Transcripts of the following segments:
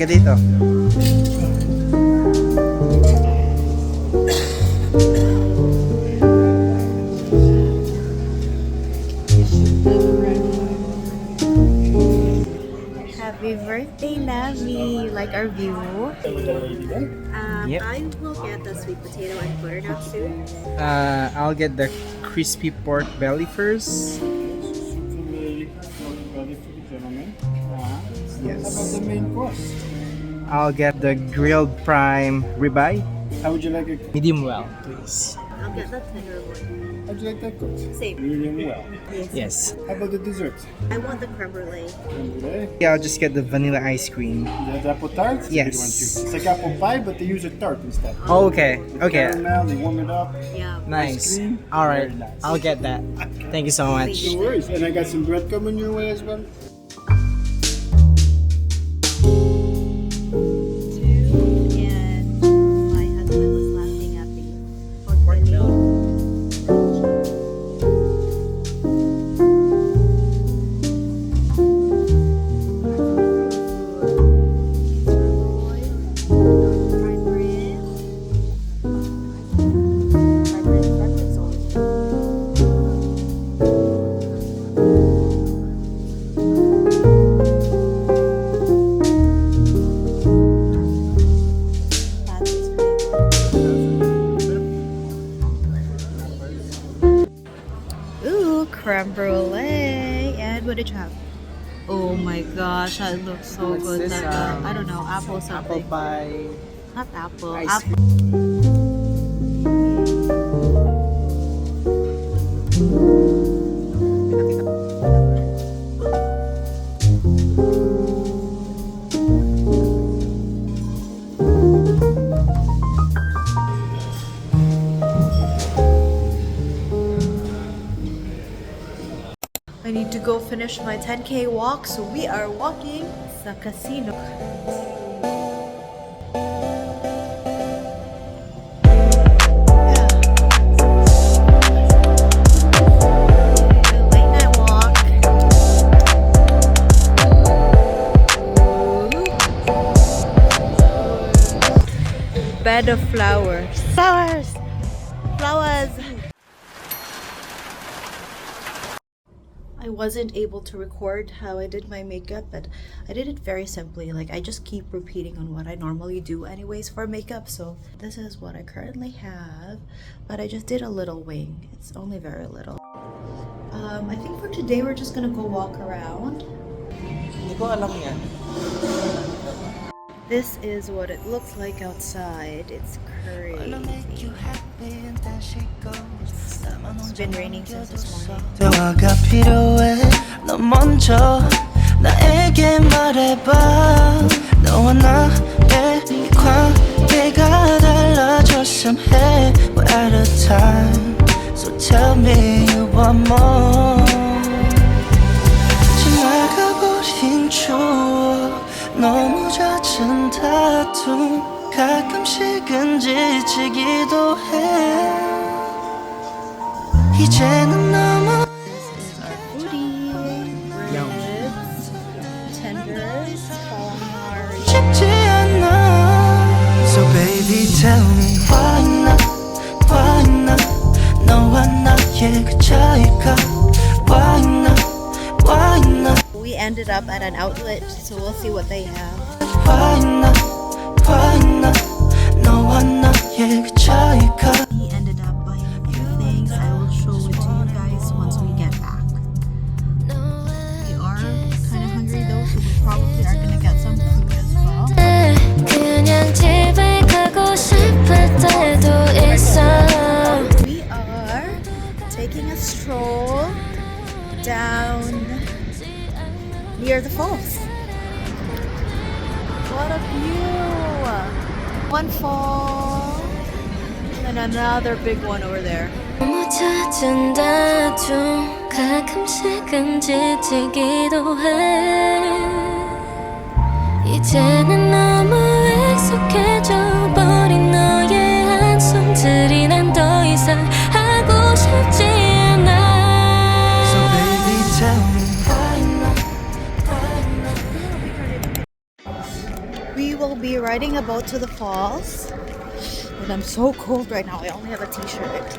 ka dito. Happy birthday, Navi! You like our view? Yep. I will get the sweet potato and butternut soup. I'll get the crispy pork belly first. Yes. How about the main course? I'll get the grilled prime ribeye. How would you like it? Medium well, please. I'll get the tenderloin. How'd you like that cooked? Same. Medium well. Yes. How about the dessert? I want the creme brulee. Yeah, I'll just get the vanilla ice cream. The apple tart? It's a Yes. good one too. It's like apple pie, but they use a tart instead. Oh, okay. Okay. Caramel, they warm it up. Yeah. Nice. cream. All right. Very nice. I'll get that. Thank you so much. No worries. And I got some bread coming your way as well. And my husband was laughing at the pork belly. Ooh, creme brulee. And what did you have? Oh my gosh, that looks so What's good. this, Like, I don't know, apple something. Apple pie. Not apple. Ice Apple. I need to go finish my 10K walk, so we are walking sa casino. Late night walk. Bed of flowers. Flowers! Flowers! I wasn't able to record how I did my makeup, but I did it very simply. Like, I just keep repeating on what I normally do anyways for makeup. So this is what I currently have, but I just did a little wing. It's only very little. I think for today we're just gonna go walk around. Hindi ko alam yan. This is what it looks like outside. It's crazy. It's been raining since this morning. 대화가 필요해 너 먼저 나에게 말해봐 너와 나의 이 관계가 달라졌음 해 We're out of time So tell me you want more 지나가버린 추억 너무 잦은 다툼 가끔씩은 지치기도 해 이제는 너무 Booty, ribs, tenders, calamari. 쉽지 않아 So baby tell me why not 너와 나의 그 차이가 why not We ended up at an outlet, so we'll see what they have. why not 너와 나의 그 차이가 We ended up buying a few things. I will show it to you guys once we get back. We are kind of hungry though, so we probably are gonna get some food as well. 그냥 집에 가고 싶을 때도 있어 We are taking a stroll down near the falls. What a view! One fall and another big one over there. 너무 잦은 다툼 가끔씩은 지치기도 해 이제는 너무 익숙해져 버린 너의 한숨들이 난 더 이상 하고 싶지 않아 So baby tell me We will be riding a boat to the falls. And I'm so cold right now. I only have a t-shirt.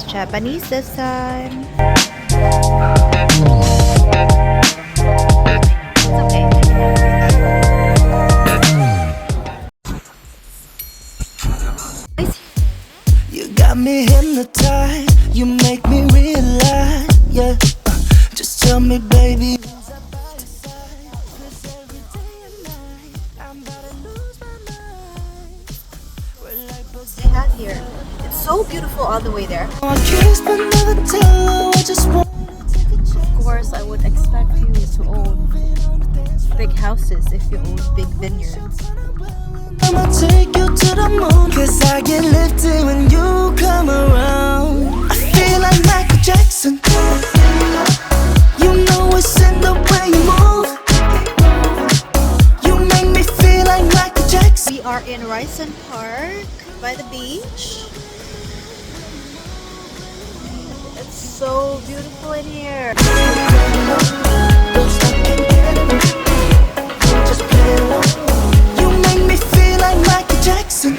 Japanese this time. You got me hypnotized, you make me realize, yeah. Just tell me, baby. They have here. It's so beautiful all the way there. Of course, I would expect you to own big houses if you own big vineyards. I'ma take you to the moon, 'cause I get lifted when you come around. I feel like Michael Jackson. You know it's in the way you move. You make me feel like Michael Jackson. We are in Ryson Park by the beach. It's so beautiful in here. You make me feel like Michael Jackson.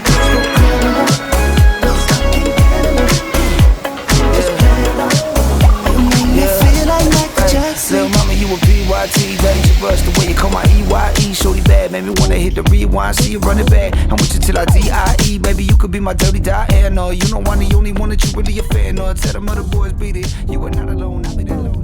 Little mama, you a BYT, dangerous. The way you call my EYE, shorty bad, made me wanna hit the rewind, see you run it back. I'm with you till I DIE, baby, you could be my dirty Diana. You know I'm the only one that you really a fan of. Tell them other boys beat it, you are not alone, I'll be that alone.